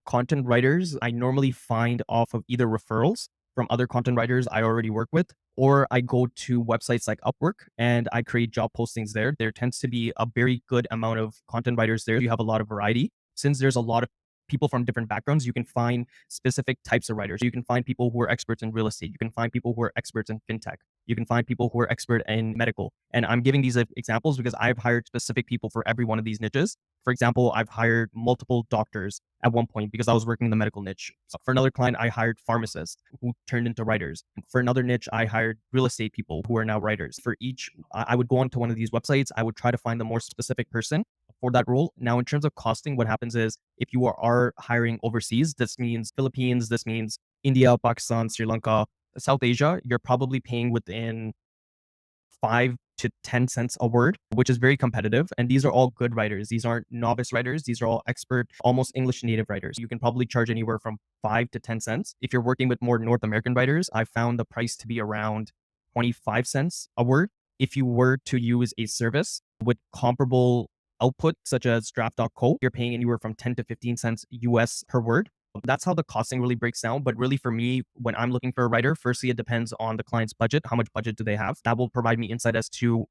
content writers, I normally find off of either referrals from other content writers I already work with, or I go to websites like Upwork and I create job postings there. There tends to be a very good amount of content writers there. You have a lot of variety. Since there's a lot of people from different backgrounds, you can find specific types of writers. You can find people who are experts in real estate. You can find people who are experts in fintech. You can find people who are expert in medical. And I'm giving these examples because I've hired specific people for every one of these niches. For example, I've hired multiple doctors at one point because I was working in the medical niche. So for another client, I hired pharmacists who turned into writers. For another niche, I hired real estate people who are now writers. For each, I would go onto one of these websites. I would try to find the more specific person for that role. Now, in terms of costing, what happens is if you are hiring overseas, this means Philippines, this means India, Pakistan, Sri Lanka, South Asia, you're probably paying within 5 to 10 cents a word, which is very competitive. And these are all good writers. These aren't novice writers. These are all expert, almost English native writers. You can probably charge anywhere from 5 to 10 cents. If you're working with more North American writers, I found the price to be around 25 cents a word. If you were to use a service with comparable output, such as draft.co, you're paying anywhere from 10 to 15 cents US per word. That's how the costing really breaks down. But really, for me, when I'm looking for a writer, firstly, it depends on the client's budget. How much budget do they have? That will provide me insight as to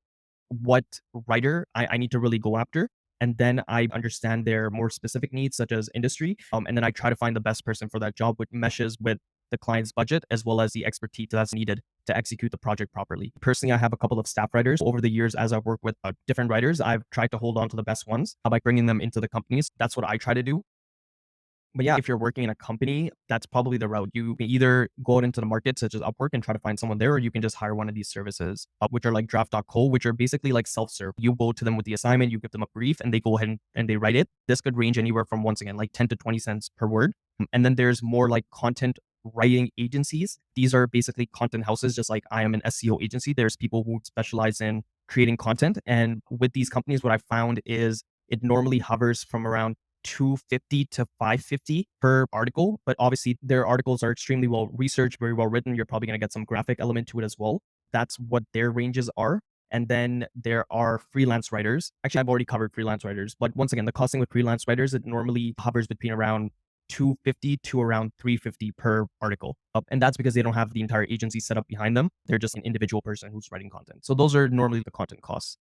what writer I need to really go after. And then I understand their more specific needs, such as industry. And then I try to find the best person for that job, which meshes with the client's budget as well as the expertise that's needed to execute the project properly. Personally, I have a couple of staff writers. Over the years, as I've worked with different writers, I've tried to hold on to the best ones by bringing them into the companies. That's what I try to do. But yeah, if you're working in a company, that's probably the route. You can either go out into the market, such as Upwork, and try to find someone there, or you can just hire one of these services, which are like draft.co, which are basically like self-serve. You go to them with the assignment, you give them a brief, and they go ahead and they write it. This could range anywhere from, once again, like 10 to 20 cents per word. And then there's more like content writing agencies. These are basically content houses, just like I am an SEO agency. There's people who specialize in creating content. And with these companies, what I found is it normally hovers from around 250 to 550 per article. But obviously, their articles are extremely well researched, very well written. You're probably going to get some graphic element to it as well. That's what their ranges are. And then there are freelance writers. Actually, I've already covered freelance writers. But once again, the costing with freelance writers, it normally hovers between around 250 to around 350 per article. And that's because they don't have the entire agency set up behind them. They're just an individual person who's writing content. So those are normally the content costs.